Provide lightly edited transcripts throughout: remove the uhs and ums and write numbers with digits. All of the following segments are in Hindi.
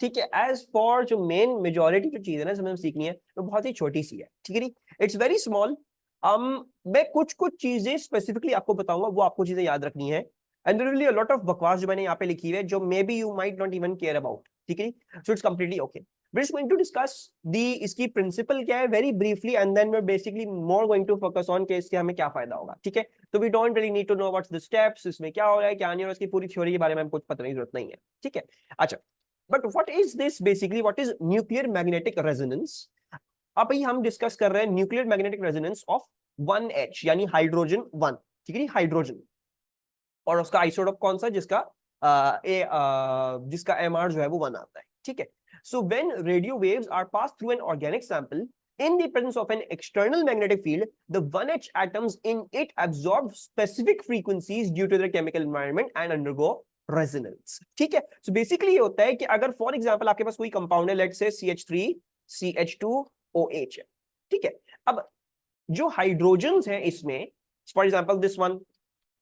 ठीक है। एज फॉर जो मेन मेजोरिटी जो चीज है ना हमें सीखनी है वो बहुत ही छोटी सी है, ठीक है। It's very small. मैं कुछ कुछ चीजें स्पेसिफिकली आपको बताऊंगा, वो आपको चीजें याद रखनी है। And there will be a lot of बकवास जो मैंने यहाँ पे लिखी है जो maybe you might not even care about, ठीक है। So it's completely okay. we're just going to discuss the इसकी प्रिंसिपल क्या है very briefly, and then we're basically more going to focus on कि इससे हमें क्या फायदा होगा, ठीक है। तो we don't really need to know what's the steps, इसमें क्या हो रहा है क्या नहीं हो रहा है, इसकी पूरी थ्योरी के बारे में हमको कुछ पता नहीं, जरूरत नहीं है, ठीक है। अच्छा, but what is this basically, what is nuclear magnetic resonance. अब भाई हम डिस्कस कर रहे हैं nuclear magnetic resonance of 1H यानी हाइड्रोजन 1, ठीक है, हाइड्रोजन। और उसका आइसोटोप कौन सा, जिसका एमआर जो है वो 1 आता है, ठीक है। So when radio waves are pass through an organic sample in the presence of an external magnetic field, the 1H atoms in it absorb specific frequencies due to their chemical environment and undergo resonance, ठीक है। so basically ये होता है कि अगर फॉर एग्जांपल आपके पास कोई कंपाउंड है, लेट्स से CH3CH2OH है, ठीक है। अब जो हाइड्रोजन्स हैं इसमें, for example this one,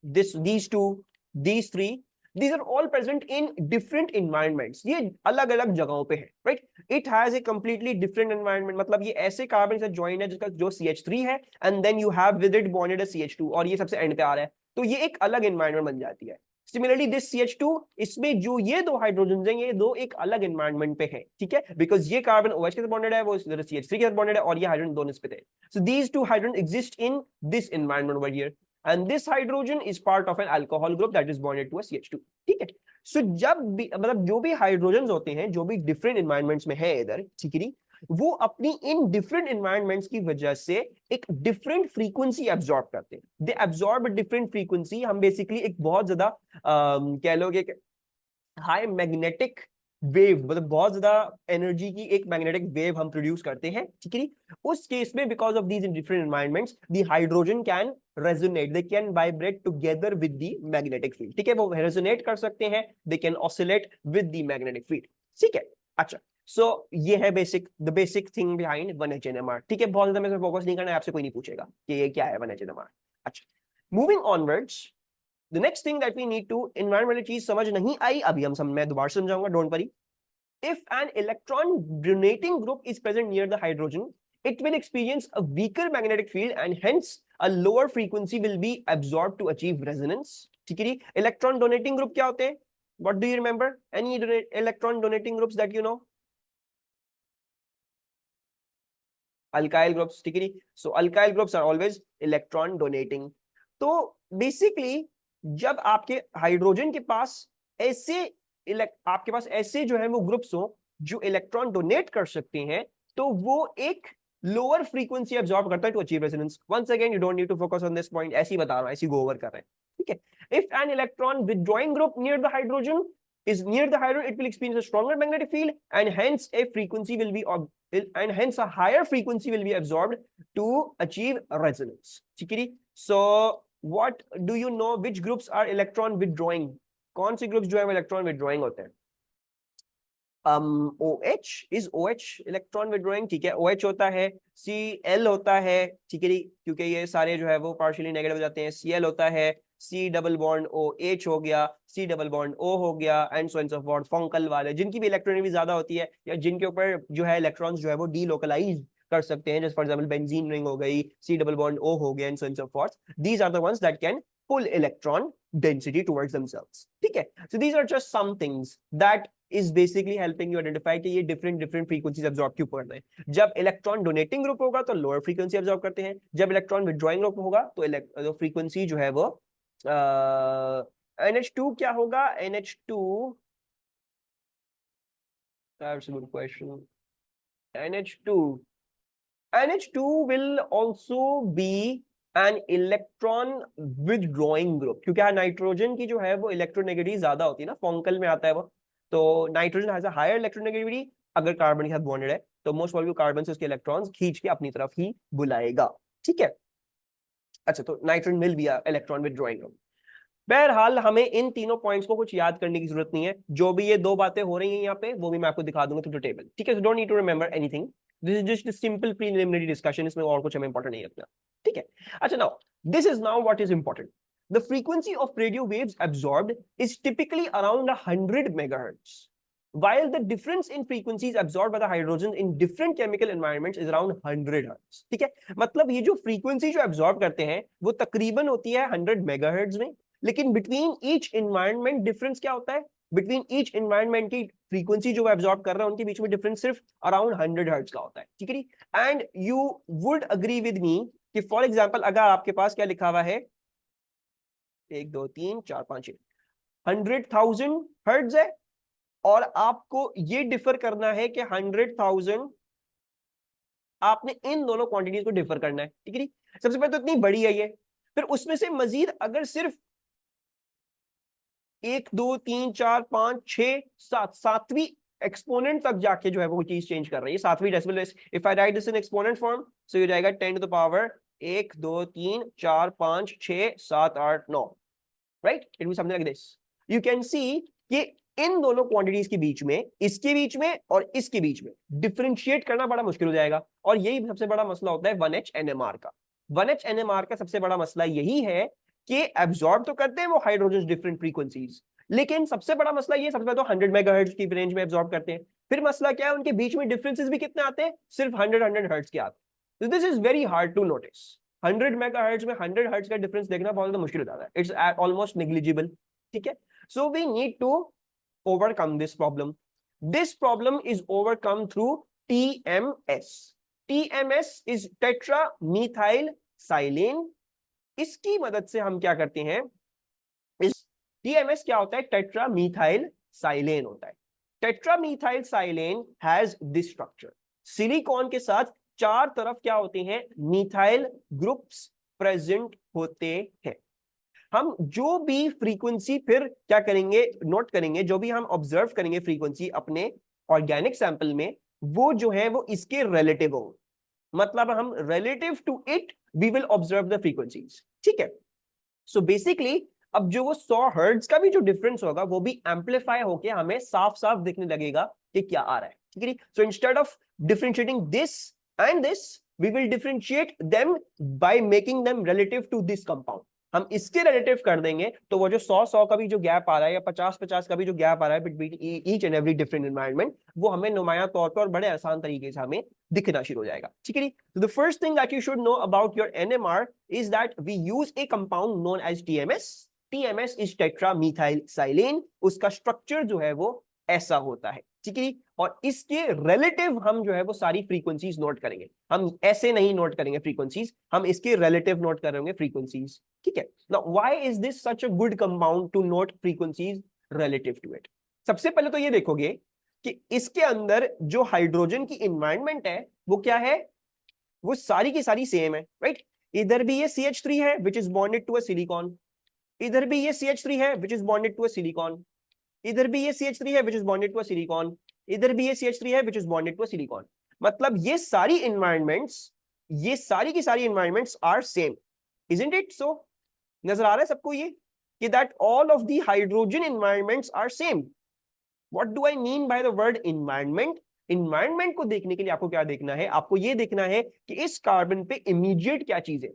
these two, these three, these are all present in different environments, ये अलग अलग जगहों पे है, right? It has a completely different environment, मतलब ये ऐसे कार्बन से ज्वाइन है जिसका जो CH3 है, and then you have with it bonded a CH2, और ये सबसे एंड पे आ रहा है, तो ये एक अलग एनवायरमेंट बन जाती है। सिमिलरली दिस CH2, इसमें जो ये दो हाइड्रोजन हैं ये दो एक अलग एनवायरमेंट पे है, ठीक है, बिकॉज ये कार्बन OH के साथ बॉन्डेड है, वो CH3 के साथ बॉन्डेड है, और ये हाइड्रोजन दोनों इस पे थे। So these two hydrogen exist in this environment over here, and this hydrogen is part of an alcohol group that is bonded to a CH2, ठीक है। सो जब भी मतलब जो भी हाइड्रोजन होते हैं जो भी डिफरेंट एनवायरमेंट्स में है इधर, ठीक है, वो अपनी इन डिफरेंट एनवायरमेंट्स की वजह से एक डिफरेंट फ्रीक्वेंसी एब्जॉर्ब करते हैं, दे एब्जॉर्ब डिफरेंट फ्रीक्वेंसी। हम बेसिकली एक बहुत ज्यादा कह लोगे हाई मैग्नेटिक वेव, मतलब बहुत ज्यादा एनर्जी की एक मैग्नेटिक वेव हम प्रोड्यूस करते हैं, ठीक है। उस केस में because of these in different environments the hydrogen can resonate, they can vibrate together with the magnetic field, ठीक है, वो रेजोनेट कर सकते हैं, they can oscillate with the magnetic field, ठीक है। अच्छा, सो ये है the basic thing behind 1HNMR, ठीक है। बहुत ज्यादा मैं फोकस नहीं करना है, आपसे कोई नहीं पूछेगा कि ये क्या है 1HNMR। अच्छा, moving onwards, the next thing that we need to, environmental चीज समझ नहीं आई अभी हम मैं दोबारा समझाऊंगा, don't worry. if an electron donating group is present near the hydrogen, it will experience a weaker magnetic field and hence a lower frequency will be absorbed to achieve resonance, ठीक है। electron donating group क्या होते हैं, what do you remember, any electron donating groups that you know? alkyl groups, ठीक है। so alkyl groups are always electron donating। तो बेसिकली जब आपके हाइड्रोजन के पास ऐसे आपके पास ऐसे जो है वो ग्रुप्स हो जो इलेक्ट्रॉन डोनेट कर सकते हैं, तो वो एक लोअर फ्रीक्वेंसी एब्जॉर्ब करता है to achieve resonance. Once again you don't need to focus on this point, ऐसे ही बता रहा हूं, ऐसे गो ओवर कर रहे हैं, ठीक है। If an electron withdrawing group near the hydrogen is near the hydrogen, it will experience a stronger magnetic field and hence a frequency will be and hence a higher frequency will be absorbed to achieve resonance, ठीक है। so what do you know which groups are electron withdrawing, कौन से ग्रुप्स जो है वो इलेक्ट्रॉन विड्रॉइंग होते हैं? OH is OH electron withdrawing, ठीक है, OH होता है, Cl होता है, ठीक है, क्योंकि ये सारे जो है वो पार्शियली नेगेटिव हो जाते हैं, Cl होता है, C डबल बॉन्ड OH हो गया, C डबल बॉन्ड O हो गया, and so and so forth. Fungal वाले जिनकी भी इलेक्ट्रॉनिक ज्यादा होती है या जिनके ऊपर जो है इलेक्ट्रॉन्स जो है वो डीलोकलाइज कर सकते हैं, जैसे फॉर एग्जांपल बेंजीन रिंग हो गई, C डबल बॉन्ड O हो गया, and so and so forth, these are the ones that can pull electron density towards themselves, ठीक है। so these are just some things that is basically helping you identify कि ये different frequencies absorb क्यों कर रहे हैं। जब इलेक्ट्रॉन डोनेटिंग ग्रुप होगा तो लोअर फ्रीक्वेंसी अब्सॉर्ब करते हैं, जब इलेक्ट्रॉन विड्रॉइंग ग्रुप होगा तो फ्रीक्वेंसी जो है वो NH2 क्या होगा, NH2, that's a good question, NH2 will also be an electron withdrawing group, क्योंकि नाइट्रोजन की जो है वो इलेक्ट्रोनेगेटिविटी ज्यादा होती है ना, फंकल में आता है वो, तो nitrogen has a higher electronegativity, अगर कार्बन के साथ बॉन्डेड है तो मोस्ट प्रोबेबली कार्बन से उसके इलेक्ट्रॉन्स खींच के अपनी तरफ ही बुलाएगा, ठीक है। अच्छा, तो nitrogen will be a electron withdrawing group. बहरहाल हमें इन तीनों पॉइंट्स को कुछ याद करने की जरूरत नहीं है, जो भी ये दो बातें हो रही हैं यहाँ पे वो भी मैं आपको दिखा दूंगा थ्रू द टेबल, ठीक है। So don't need to remember anything, this is just simple preliminary discussion, इसमें और कुछ हमें इंपॉर्टेंट नहीं रखना, ठीक है। अच्छा, now this is now what is important, the frequency of radio waves absorbed is typically around 100 megahertz, while the difference in frequencies absorbed by the hydrogen in different chemical environments is around 100 hertz. ठीक है, मतलब ये जो फ्रीक्वेंसी जो एब्जॉर्ब करते हैं वो तकरीबन होती है 100 मेगाहर्ट्ज में, लेकिन बिटवीन ईच एनवायरनमेंट डिफरेंस क्या होता है, बिटवीन ईच एनवायरनमेंट की फ्रीक्वेंसी जो एब्जॉर्ब कर रहे हैं उनके बीच में डिफरेंस सिर्फ अराउंड 100 हर्ट्ज का होता है, ठीक है। And you would agree with me कि फॉर एग्जांपल अगर आपके पास क्या लिखा हुआ है 1 2 3 4 5 6 100,000 हर्ट्ज है और आपको ये डिफर करना है कि 100,000 आपने इन दोनों क्वांटिटीज को डिफर करना है, ठीक है। सबसे पहले तो इतनी बड़ी है ये, फिर उसमें से मजीद अगर सिर्फ 1 2 3 4 5 6 7 सातवीं एक्सपोनेंट तक जाके जो है वो चीज चेंज कर रही है, सातवीं decimal. If I write this in exponent form so ये जाएगा 10 to the power 1 2 3 4 5 6 7 8 9, right. It will something like this. You can see कि इन दोनों क्वांटिटीज के बीच में, इसके बीच में और इसके बीच में डिफरेंशिएट करना बड़ा मुश्किल हो जाएगा, और यही सबसे बड़ा मसला होता है 1H NMR का। 1H NMR का सबसे बड़ा मसला यही है कि एब्जॉर्ब तो करते हैं वो हाइड्रोजन डिफरेंट फ्रीक्वेंसीज, लेकिन सबसे बड़ा मसला ये, सबसे पहले तो 100 मेगाहर्ट्ज की रेंज में एब्जॉर्ब करते हैं, फिर मसला क्या है उनके बीच में डिफरेंसेस भी कितने आते हैं, सिर्फ 100 हर्ट्ज के आते हैं। This is very hard to notice. 100 megahertz में 100 हर्ट्ज का डिफरेंस देखना बहुत ज्यादा मुश्किल हो जाता है, इट्स ऑलमोस्ट नेग्लिजिबल, ठीक है। So we need to overcome this problem. This problem is overcome through TMS. TMS is tetramethyl silane. इसकी मदद से हम क्या करते हैं, इस TMS क्या होता है, टेट्रामीथाइल साइलेन होता है। टेट्रामीथाइल साइलेन हैज दिस स्ट्रक्चर। सिलिकॉन के साथ चार तरफ क्या होते हैं, मीथाइल ग्रुप्स प्रेजेंट होते हैं। हम जो भी फ्रीक्वेंसी फिर क्या करेंगे, नोट करेंगे, जो भी हम ऑब्जर्व करेंगे फ्रीक्वेंसी अपने ऑर्गेनिक सैंपल में, वो जो है वो इसके रिलेटिव हो, मतलब हम relative to it we will observe the frequencies, ठीक है। सो बेसिकली अब जो वो 100 हर्ट्ज का भी जो डिफरेंस होगा वो भी एम्पलीफाई होके हमें साफ साफ दिखने लगेगा कि क्या आ रहा है, ठीक है। So instead of differentiating this and this we will differentiate them by making them relative to this compound. हम इसके रिलेटिव कर देंगे तो वो जो 100 का भी जो गैप आ रहा है या 50 का भी जो गैप आ रहा है between each and every different environment, वो हमें नुमाया तौर पर और बड़े आसान तरीके से हमें दिखना शुरू हो जाएगा, ठीक है। तो the first thing that you should know about your NMR is that we use a compound known as TMS. TMS is tetramethyl silane. उसका स्ट्रक्चर जो है वो ऐसा होता है, ठीक है। और इसके रिलेटिव हम जो है वो सारी फ्रीक्वेंसीज नोट करेंगे, हम ऐसे नहीं नोट करेंगे फ्रीक्वेंसीज, हम इसके रिलेटिव नोट करेंगे फ्रीक्वेंसीज, ठीक है। Now why is this such a good compound to note frequencies relative to it. सबसे पहले तो ये देखोगे कि इसके अंदर जो हाइड्रोजन की एनवायरनमेंट है वो क्या है, वो सारी की सारी सेम है, राइट। इधर भी ये CH3 है which is bonded to a silicon, इधर भी ये CH3 है which is bonded to a silicon, इधर भी ये CH3 है which is bonded to a silicon, इधर भी ये CH3 है which is bonded to a silicon. मतलब ये सारी एनवायरनमेंट्स, ये सारी की सारी environments are same, isn't it so. नजर आ रहा है सबको ये कि that all of the hydrogen environments are same. What do I mean by the word environment. Environment को देखने के लिए आपको क्या देखना है, आपको ये देखना है कि इस कार्बन पे इमीडिएट क्या चीज है।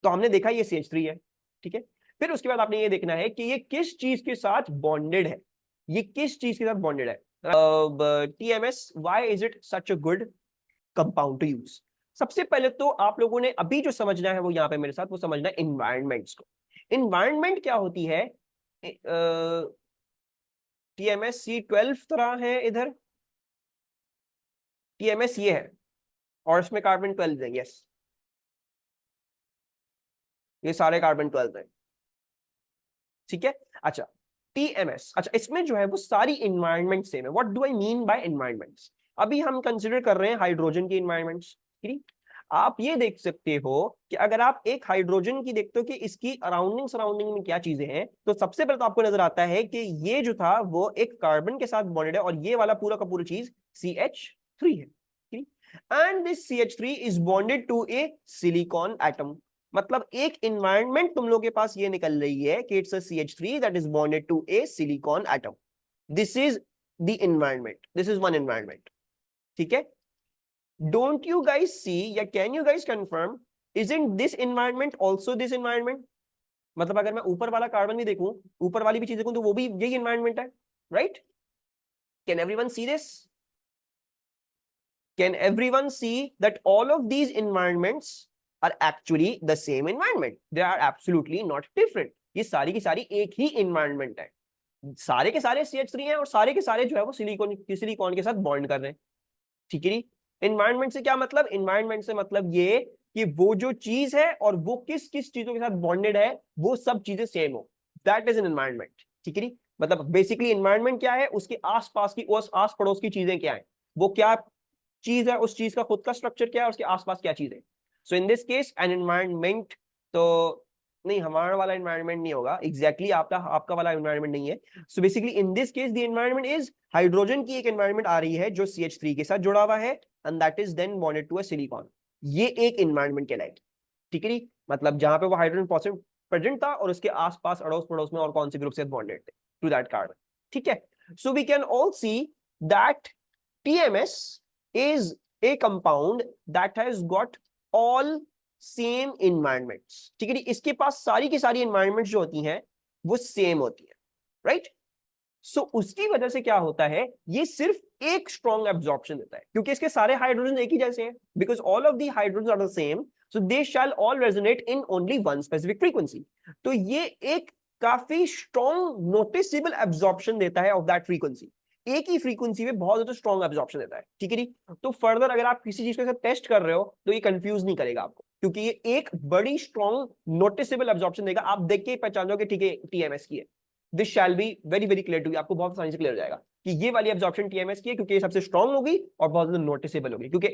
तो हमने देखा ये CH3 है, ठीक है। फिर उसके बाद आपने ये देखना है कि ये किस चीज के साथ बॉन्डेड है, ये किस चीज के साथ बॉन्डेड है। TMS, why is it such a good compound to use. सबसे पहले तो आप लोगों ने अभी जो समझना है वो यहाँ पे मेरे साथ वो समझना है इन्वायरमेंट्स को। इन्वायरमेंट क्या होती है, TMS C12 तरह है, इधर TMS ये है और इसमें कार्बन 12 है, यस, ये सारे कार्बन 12 है, ठीक है। अच्छा TMS, अच्छा इसमें जो है वो सारी इन्वायरमेंट सेम है। What do I mean bye environments. अभी हम कंसिडर कर रहे हैं हाइड्रोजन की इन्वायरमेंट्स, ठीक। आप ये देख सकते हो कि अगर आप एक हाइड्रोजन की देखते हो कि इसकी अराउंडिंग सराउंडिंग में क्या चीजें हैं, तो सबसे पहले तो आपको नजर आता है कि ये जो था वो एक कार्बन के साथ बॉन्डेड है और ये वाला पूरा का पूरा चीज CH3 है, and this CH3 is bonded to a silicon atom. मतलब एक इन्वायरमेंट तुम लोग के पास ये निकल रही है कि it's a CH3 that is bonded to a silicon atom. This is the environment, this is one environment, ठीक है। डोंट यू गाइस सी या can you guys confirm, isn't this environment also this environment. मतलब अगर मैं ऊपर वाला कार्बन भी देखूं, ऊपर वाली भी चीज देखूं, तो वो भी यही इन्वायरमेंट है, right. Can everyone see this? Can everyone see that all of these environments are actually the same environment? They are absolutely not different. ये सारी की सारी एक ही environment है, सारे के सारे CH3 हैं और सारे के सारे जो है वो सिलिकॉन के साथ बॉन्ड कर रहे हैं, ठीक है जी। एनवायरनमेंट से क्या मतलब? एनवायरनमेंट से मतलब ये कि वो जो चीज है और वो किस किस चीजों के साथ बॉन्डेड है वो सब चीजें सेम हो, दैट इज एन एनवायरनमेंट, ठीक है जी। मतलब बेसिकली एनवायरनमेंट क्या है, उसके आसपास की उस आस पड़ोस की चीजें क्या है, वो क्या चीज है, उस चीज का खुद का स्ट्रक्चर क्या है, उसके आसपास क्या चीज है। So in this case an environment, तो नहीं हमारा वाला एनवायरनमेंट नहीं होगा एग्जैक्टली, आपका वाला एनवायरनमेंट नहीं है। So basically in this case the environment is hydrogen की एक एनवायरनमेंट आ रही है जो CH3 के साथ जुड़ा हुआ है and that is then bonded to a silicon. ये एक एनवायरनमेंट कहलाएगी, ठीक है जी। मतलब जहां पे वो हाइड्रोजन प्रेजेंट था और उसके आसपास अड़ोस पड़ोस में और कौन से ग्रुप से बॉन्डेड थे टू दैट कार्बन, ठीक है। So we can all see that TMS is a compound that has got all same environments, ठीक है। इसके पास सारी की सारी environments जो होती हैं वो सेम होती है, राइट। सो उसकी वजह से क्या होता है, ये सिर्फ एक स्ट्रॉन्ग एब्जॉर्प्शन देता है क्योंकि इसके सारे हाइड्रोजन एक ही जैसे हैं, because all of the hydrogen are the same, so they shall all resonate in only one specific frequency. तो ये एक काफी स्ट्रॉन्ग नोटिसेबल एब्जॉर्प्शन देता है ऑफ दैट फ्रीक्वेंसी, एक ही फ्रीक्वेंसी में बहुत ज्यादा स्ट्रॉन्ग एब्जॉर्प्शन देता है, ठीक है जी। तो फर्दर अगर आप किसी चीज के साथ टेस्ट कर रहे हो तो ये कंफ्यूज नहीं करेगा आपको क्योंकि ये एक बड़ी स्ट्रॉन्ग नोटिसेबल एब्जॉर्प्शन देगा, आप देख के पहचान जाओगे ठीक है TMS की है। This shall be very very clear to you, आपको बहुत आसानी से क्लियर हो जाएगा कि ये वाली एब्जॉर्प्शन TMS की है क्योंकि ये सबसे स्ट्रॉन्ग होगी और बहुत ज्यादा नोटिसेबल होगी क्योंकि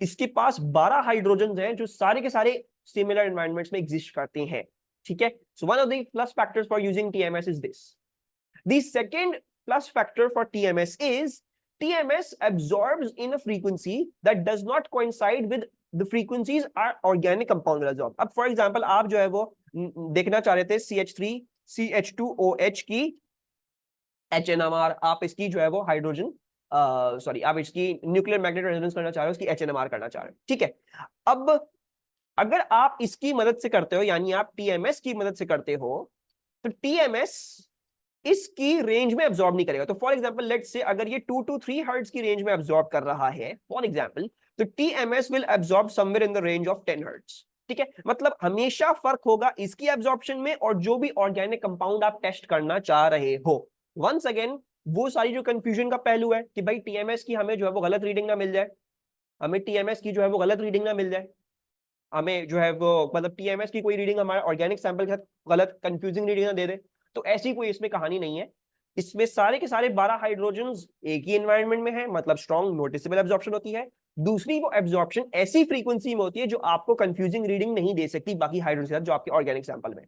इसके पास 12 हाइड्रोजन हैं जो सारे के सारे सिमिलर एनवायरनमेंट्स में एग्जिस्ट करते हैं, ठीक है। So one of the plus factors for using TMS is this. The second plus factor for TMS is TMS absorbs in a frequency that does not coincide with the frequencies our organic compound will absorb। अब for example आप जो है वो देखना चाह रहे थे CH3 CH2OH की HNMR, आप इसकी जो है वो हाइड्रोजन सॉरी आप इसकी न्यूक्लियर मैग्नेटिक रेजोनेंस करना चाह रहे हो, इसकी HNMR करना चाह रहे हो, ठीक है। अब अगर आप इसकी मदद से करते हो यानी आप TMS की मदद से करते हो तो TMS इसकी रेंज में एब्जॉर्ब नहीं करेगा। तो फॉर एग्जांपल लेट्स से अगर ये 2 to 3 हर्ट्ज की रेंज में एब्जॉर्ब कर रहा है फॉर एग्जांपल, तो TMS will absorb somewhere in the range of 10 hertz, ठीक है। मतलब हमेशा फर्क होगा इसकी एब्जॉर्प्शन में और जो भी ऑर्गेनिक कंपाउंड आप टेस्ट करना चाह रहे हो। वंस अगेन वो सारी जो कंफ्यूजन का पहलू है कि भाई TMS की हमें जो है वो गलत रीडिंग ना मिल जाए, हमें TMS की जो है वो गलत रीडिंग ना मिल जाए, हमें जो है वो मतलब TMS की कोई रीडिंग हमारे ऑर्गेनिक सैंपल के साथ गलत कंफ्यूजिंग रीडिंग ना दे दे, तो ऐसी कोई इसमें कहानी नहीं है। इसमें सारे के सारे 12 हाइड्रोजन्स एक ही एनवायरनमेंट में है, मतलब स्ट्रॉन्ग नोटिसेबल एब्जॉर्प्शन होती है। दूसरी वो एब्जॉर्प्शन ऐसी फ्रीक्वेंसी में होती है जो आपको कंफ्यूजिंग रीडिंग नहीं दे सकती बाकी हाइड्रोजन के साथ जो आपके ऑर्गेनिक सैंपल में,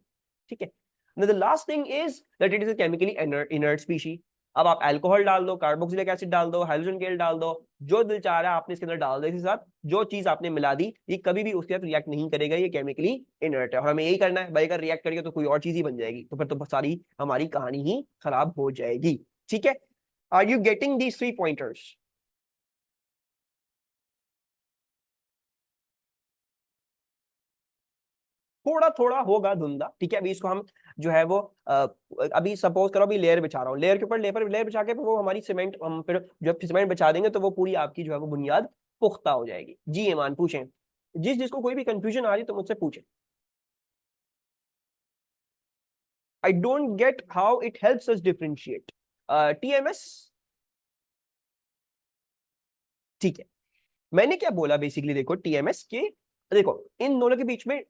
ठीक है। Now the last thing is that it is a chemically inert species। अब आप अल्कोहल डाल दो, कार्बोक्सिलिक एसिड डाल दो, हाइड्रोजन गैस डाल दो, जो दिल चाह रहा है आपने इसके अंदर डाल दो, इसके साथ जो चीज आपने मिला दी ये कभी भी उसके साथ रिएक्ट नहीं करेगा, ये केमिकली इनर्ट है और हमें यही करना है भाई, अगर रिएक्ट करेगा तो कोई और चीज ही बन जाएगी तो फिर तो सारी हमारी कहानी ही खराब हो जाएगी, ठीक है। Are you getting these 3 pointers? थोड़ा थोड़ा होगा धुंधा, ठीक है। अभी इसको हम जो है वो अभी सपोज करो अभी लेयर बिछा रहा हूँ, लेयर के ऊपर लेयर बिछा के वो हमारी सीमेंट हम फिर जब सीमेंट बिछा देंगे तो वो पूरी आपकी जो है वो बुनियाद पुख्ता हो जाएगी। जी ईमान पूछें, जिसको कोई भी कंफ्यूजन आ रही तो मुझसे पूछें। I don't get how it helps us differentiate TMS, ठीक है। मैंने क्या बोला बेसिकली, देखो TMS के, देखो इन दोनों के बीच में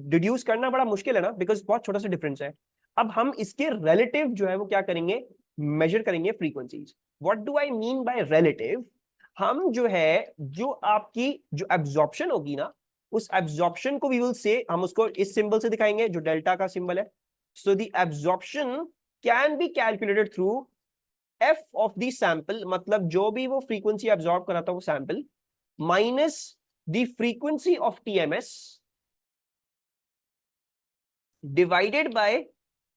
डिड्यूस करना बड़ा मुश्किल है ना बिकॉज बहुत छोटा सा डिफरेंस है। अब हम इसके रिलेटिव जो है वो क्या करेंगे, मेजर करेंगे frequencies. What do I mean by relative, हम जो है जो आपकी जो एब्जॉर्प्शन होगी ना उस एब्जॉर्प्शन को वी विल से, हम उसको इस सिंबल से दिखाएंगे जो डेल्टा का सिंबल है। So the absorption can be calculated through f of the sample, मतलब जो भी वो फ्रीक्वेंसी एब्जॉर्ब करा था वो sample minus the frequency of TMS divided by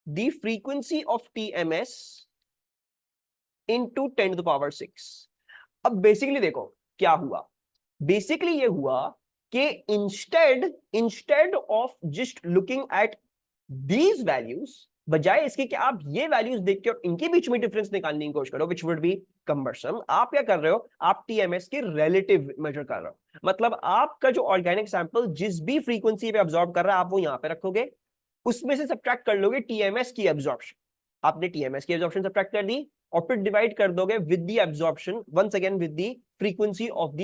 the frequency of TMS into 10 to the power 6। अब बेसिकली देखो क्या हुआ, बेसिकली ये हुआ कि instead of just looking at these values बजाय इसके कि आप ये वैल्यूज देख के और इनके बीच में डिफरेंस निकालने की कोशिश करो, विच वुड बी कम्बरसम, आप क्या कर रहे हो, आप टीएमएस के रिलेटिव मेजर कर रहे हो। मतलब आपका जो ऑर्गेनिक सैंपल जिस भी फ्रीक्वेंसी पे अब्सॉर्ब कर रहा है आप वो यहां पे रखोगे, उसमें से सब्ट्रैक्ट कर लोगे टीएमएस की एब्जॉर्प्शन, आपने टीएमएस की एब्जॉर्प्शन सब्ट्रैक्ट कर दी और फिर डिवाइड कर दोगे with the absorption, once again with the frequency of the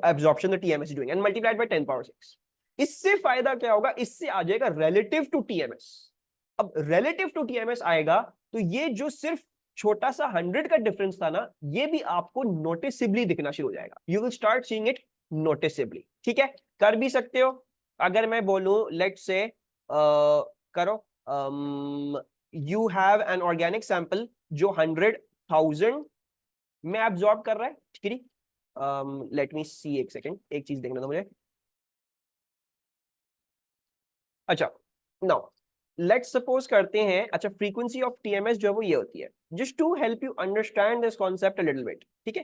absorption the TMS is doing and multiplied by 10 power 6। इससे फायदा क्या होगा, इससे आ जाएगा रिलेटिव टू टीएमएस। अब रिलेटिव टू टीएमएस आएगा तो ये जो सिर्फ छोटा सा 100 का डिफरेंस था ना, ये भी आपको नोटिसेबली दिखना शुरू हो जाएगा, you will start seeing it noticeably. ठीक है, कर भी सकते हो। अगर मैं बोलूं लेट्स से करो, you have an organic sample जो 100,000 में एब्जॉर्ब कर रहा है, ठीक है। लेट मी सी, एक सेकेंड, एक चीज देखना था मुझे। अच्छा, नाउ लेट्स सपोज करते हैं, अच्छा फ्रीक्वेंसी ऑफ टीएमएस जो है वो ये होती है, just to help you understand this concept a little bit. ठीक है,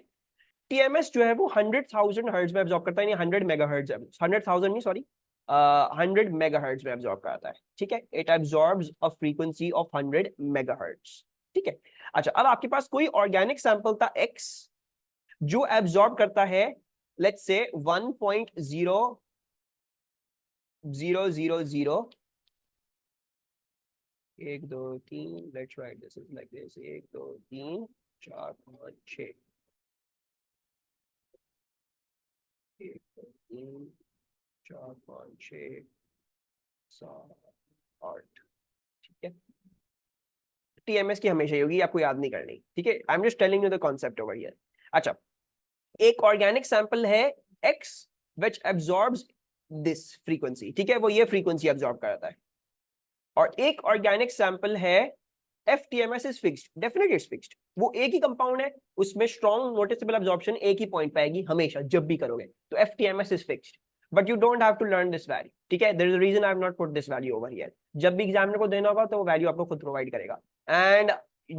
टीएमएस जो है वो 100,000 हर्ट्ज में एब्जॉर्ब करता है, यानी 100 मेगाहर्ट्ज, 100,000 नहीं सॉरी, 100 मेगाहर्ट्ज में एब्जॉर्ब करता है। ठीक है, it absorbs a frequency of 100 megahertz. ठीक है, अच्छा अब आपके पास कोई ऑर्गेनिक सैंपल था एक्स जो एब्जॉर्ब करता है let's say 1.0000, 1 2 3, let's write this is like this, 1 2 3 4 5 6, 1 2 3 4 5 6 7 8। ठीक है, टीएमएस की हमेशा ही होगी, आपको याद नहीं करनी। ठीक है, I am just telling you the concept over here. अच्छा, एक ऑर्गेनिक सैंपल है x which absorbs this frequency, ठीक है, वो ये फ्रीक्वेंसी एब्जॉर्ब करता है। और एक ऑर्गेनिक सैंपल है F TMS is fixed, definitely it's fixed, वो एक ही कंपाउंड है, उसमें स्ट्रॉन्ग नोटिसेबल एब्जॉर्प्शन एक ही पॉइंट पाएगी हमेशा जब भी करोगे, तो F TMS is fixed. But you don't have to learn this value. ठीक है, there is a reason I have not put this value over here, जब भी एग्जामिनर को देना होगा तो वो वैल्यू आपको खुद प्रोवाइड करेगा। And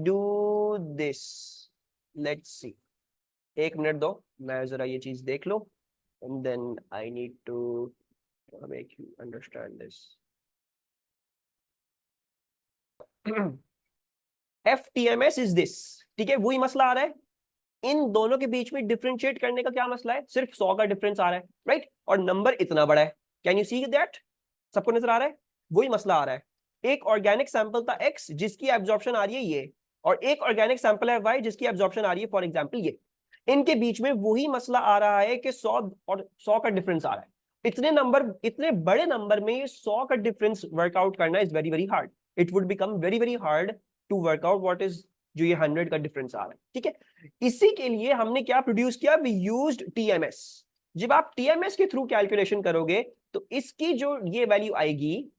do this, let's see, एक मिनट दो, मैं जरा ये चीज देख लो and then I need to make you understand this. F TMS is this, ठीक है, वही मसला आ रहा है, इन दोनों के बीच में डिफरेंशिएट करने का क्या मसला है, सिर्फ 100 का डिफरेंस आ रहा है, राइट, और नंबर इतना बड़ा है। कैन यू सी दैट, सबको नजर आ रहा है, वही मसला आ रहा है। एक ऑर्गेनिक सैंपल था एक्स जिसकी एब्जॉर्प्शन आ रही है ये, और एक ऑर्गेनिक सैंपल है वाई जिसकी एब्जॉर्प्शन आ रही है फॉर एग्जांपल ये, इनके बीच में वही मसला आ रहा है कि 100 और 100 का डिफरेंस आ रहा है। इतने नंबर, इतने बड़े नंबर में ये 100 का डिफरेंस वर्कआउट करना is very very hard, it would become very very hard to work out what is जो ये 100 का डिफरेंस आ रहा है। ठीक है, इसी के लिए हमने क्या प्रोड्यूस किया, वी यूज्ड टीएमएस। जब आप टीएमएस के थ्रू कैलकुलेशन करोगे तो इसकी जो ये वैल्यू आएगी,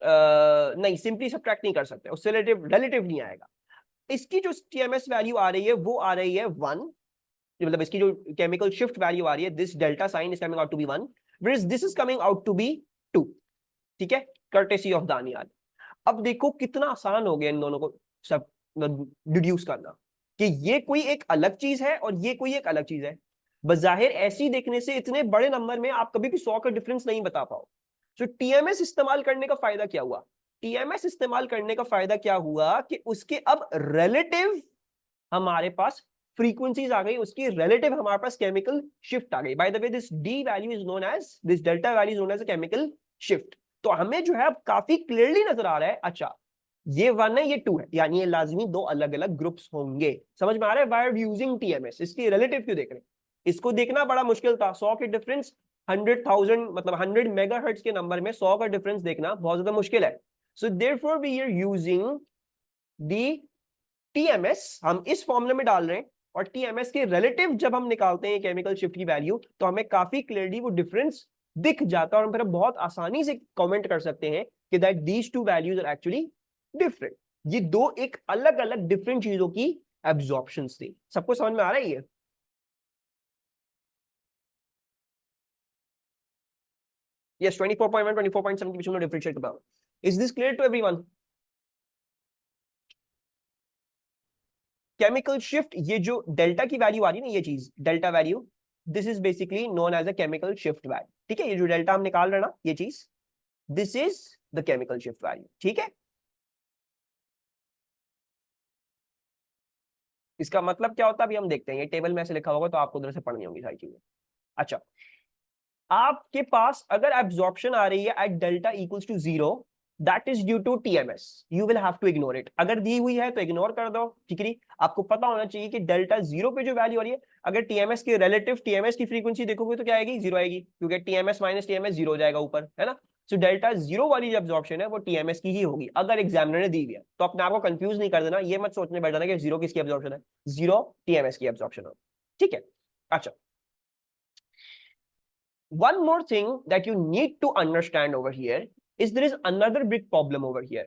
नहीं सिंपली सब्ट्रैक्ट नहीं कर सकते, उससे रिलेटिव रिलेटिव नहीं आएगा। इसकी जो टीएमएस वैल्यू आ रही है वो आ रही है 1, मतलब इसकी जो केमिकल शिफ्ट वैल्यू आ रही है, this delta sign is coming out to be 1, whereas this is coming out to be 2। ठीक है, कर्टेसी ऑफ दानियाल। अब देखो कितना आसान हो गया इन दोनों को सब डिड्यूस करना, कि ये कोई एक अलग चीज है और ये कोई एक अलग चीज है। बजाहिर ऐसी देखने से इतने बड़े नंबर में आप कभी भी 100 का डिफरेंस नहीं बता पाओ। तो टीएमएस इस्तेमाल करने का फायदा क्या हुआ, टीएमएस इस्तेमाल करने का फायदा क्या हुआ कि उसके अब रिलेटिव हमारे पास फ्रीक्वेंसीज आ गई, उसकी रिलेटिव हमारे पास केमिकल शिफ्ट आ गई। By the way this D value is known as, this delta value is known as a chemical shift. तो हमें जो है अब काफी क्लियरली नजर आ रहा है, अच्छा ये 1 है ये 2 है, यानी ये लाजमी दो अलग अलग ग्रुप्स होंगे। समझ में आ रहा है, वाई आर यूजिंग टीएमएस, इसकी रिलेटिव क्यों देख रहे हैं, इसको देखना बड़ा मुश्किल था। 100 के डिफरेंस 100,000 मतलब 100 मेगाहर्ट्ज के नंबर में 100 का डिफरेंस देखना बहुत ज्यादा मुश्किल है। So therefore we are using the TMS, हम इस फॉर्मूले में डाल रहे हैं, और टीएमएस के रिलेटिव जब हम निकालते हैं केमिकल शिफ्ट की वैल्यू तो हमें काफी क्लियरली वो डिफरेंस दिख जाता है, और हम फिर बहुत आसानी से कमेंट कर सकते हैं कि that these two values are actually different. ये दो एक अलग अलग डिफरेंट चीजों की एब्जॉर्प्शंस थी। सबको समझ में आ रहा है ये? यस, 24.1 24.7 के बीच में डिफरेंशिएट कर, is this clear to everyone? Chemical shift, ये जो डेल्टा की वैल्यू आ रही है ना, ये चीज delta value, this is basically known as a chemical shift value. ठीक है, ये जो डेल्टा हम निकाल रहे हैं ना, ये चीज, this is the chemical shift value. ठीक है, इसका मतलब क्या होता है अभी हम देखते हैं, ये टेबल में ऐसे लिखा होगा तो आपको उधर से पढ़नी होगी सारी चीजें। अच्छा, आपके पास अगर एब्जॉर्प्शन आ रही है at delta equals to 0, that is due to TMS, you will have to ignore it. अगर दी हुई है तो इग्नोर कर दो, ठीक है। आपको पता होना चाहिए कि डेल्टा 0 पे जो वैल्यू आ रही है, अगर टीएमएस की रिलेटिव टीएमएस की फ्रीक्वेंसी देखोगे तो क्या आएगी, 0 आएगी, क्योंकि टीएमएस माइनस टीएमएस 0 हो जाएगा ऊपर, है ना। सो डेल्टा 0 वाली जो एब्जॉर्प्शन है वो टीएमएस की ही होगी अगर एग्जामिनर ने दी हुई है। तो अपने आप को कंफ्यूज नहीं कर देना, ये मत सोचने बैठ जाना कि 0 किसकी एब्जॉर्प्शन है, 0 टीएमएस की एब्जॉर्प्शन है, ठीक है। अच्छा, one more thing that you need to understand over here is there is another big problem over here.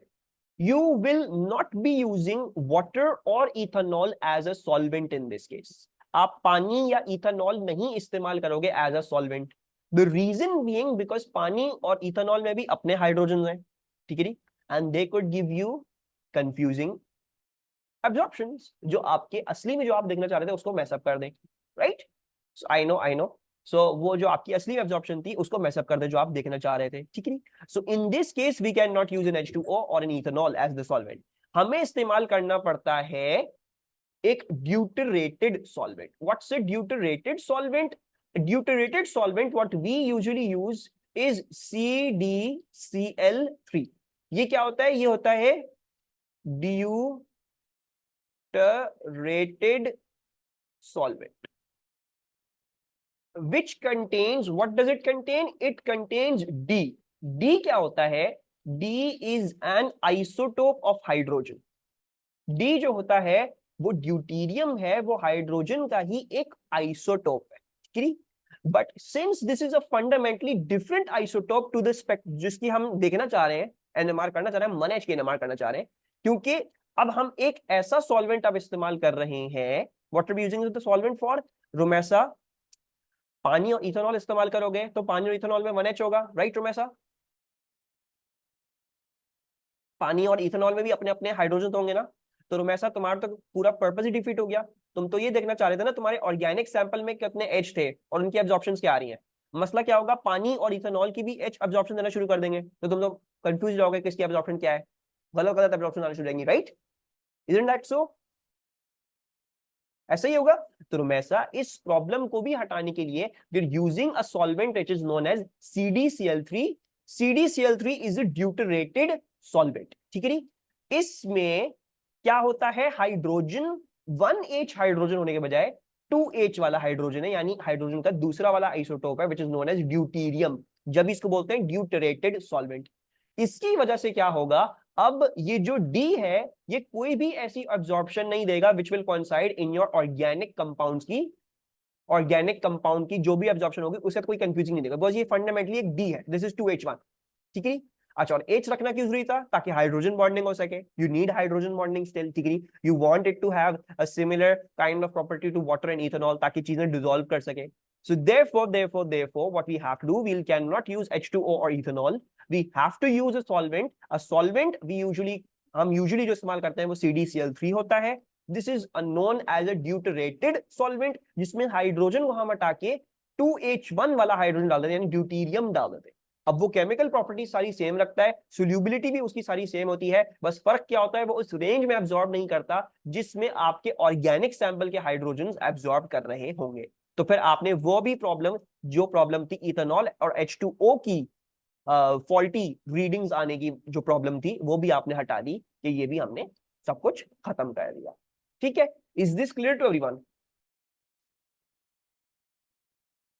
You will not be using water or ethanol as a solvent in this case. आप पानी या इथेनॉल नहीं इस्तेमाल करोगे as a solvent. The reason being because पानी और इथेनॉल में भी अपने हाइड्रोजन हैं, ठीक है, and they could give you confusing absorptions जो आपके असली में जो आप देखना चाह रहे थे उसको मैसअप कर दें, राइट। सो आई नो सो वो जो आपकी असली एब्जॉर्प्शन थी उसको मैसअप कर दे जो आप देखना चाह रहे थे, ठीक है। So in this case we can not use an H2O और an ethanol as the solvent. हमें इस्तेमाल करना पड़ता है एक deuterated solvent. What's a deuterated solvent? Deuterated solvent what we usually use is CdCl3। ये क्या होता है? ये होता है deuterated solvent which contains, what does it contain? It contains D. D क्या होता है? D is an isotope of hydrogen. D जो होता है वो ड्यूटीरियम है, वो हाइड्रोजन का ही एक आइसोटोप है, ठीक है। But since this is a fundamentally different isotope to the spectrum जिसकी हम देखना चाह रहे हैं, एनएमआर करना चाह रहे हैं, मन की एनएमआर करना चाह रहे हैं, क्योंकि अब हम एक ऐसा सॉल्वेंट अब इस्तेमाल कर रहे हैं, what are we using the solvent for? Romesa. पानी और इथेनॉल इस्तेमाल करोगे तो पानी और इथेनॉल में 1H होगा, राइट रोमेसा? पानी और इथेनॉल में भी अपने अपने हाइड्रोजन तो होंगे ना। तो रोमेसा तुम्हारा तो पूरा पर्पस ही डिफीट हो गया। तुम तो ये देखना चाह रहे थे ना तुम्हारे ऑर्गेनिक सैंपल में कितने H थे और उनकी एब्जॉर्प्शंस क्या आ रही हैं। मसला क्या होगा, पानी और इथेनॉल की भी H एब्जॉर्प्शन देना शुरू कर देंगे तो तुम तो कंफ्यूज रहोगे किसकी एब्जॉर्प्शन क्या है, गलत गलत एब्जॉर्प्शन आना शुरू हो जाएंगी, राइट? Isn't that so? ऐसा ही होगा। तो रोमेसा इस प्रॉब्लम को भी हटाने के लिए we are using a solvent which is known as CdCl3। CdCl3 is a deuterated solvent, ठीक है। इसमें क्या होता है, हाइड्रोजन 1H हाइड्रोजन होने के बजाय 2H वाला हाइड्रोजन है, यानी हाइड्रोजन का दूसरा वाला आइसोटोप है which is known as deuterium, जब इसको बोलते हैं ड्यूटरेटेड सॉल्वेंट। इसकी वजह से क्या होगा, अब ये जो D है ये कोई भी ऐसी एब्जॉर्प्शन नहीं देगा which will coincide in your organic compounds की, ऑर्गेनिक कंपाउंड की जो भी एब्जॉर्प्शन होगी उससे कोई कंफ्यूजिंग नहीं देगा, बिकॉज ये फंडामेंटली एक D है, दिस इज 2H1, ठीक है। अच्छा, और H रखना क्यों जरूरी था? ताकि हाइड्रोजन बॉन्डिंग हो सके, you need hydrogen bonding still, ठीक है। You want it to have a similar kind of property to water and ethanol ताकि चीजें डिसॉल्व कर सके। So therefore, what we have to do, we cannot use H2O or ethanol. We have to use a solvent. A solvent हम usually जो इस्तेमाल करते हैं वो CdCl3 होता है। This is known as a deuterated solvent, जिसमें हाइड्रोजन को हम हटा के 2H1 वाला हाइड्रोजन डाल देते हैं, यानी ड्यूटीरियम डाल देते हैं। अब वो केमिकल प्रॉपर्टी सारी सेम रखता है, सोल्यूबिलिटी भी उसकी सारी सेम होती है, बस फर्क क्या होता है, वो उस रेंज में एब्जॉर्ब नहीं करता जिसमें आपके ऑर्गेनिक सैंपल के हाइड्रोजन एब्जॉर्ब कर रहे होंगे। तो फिर आपने वो भी प्रॉब्लम, जो प्रॉब्लम थी इथेनॉल और H2O की फॉल्टी रीडिंग्स आने की जो प्रॉब्लम थी, वो भी आपने हटा दी, कि ये भी हमने सब कुछ खत्म कर दिया, ठीक है। Is this clear to everyone?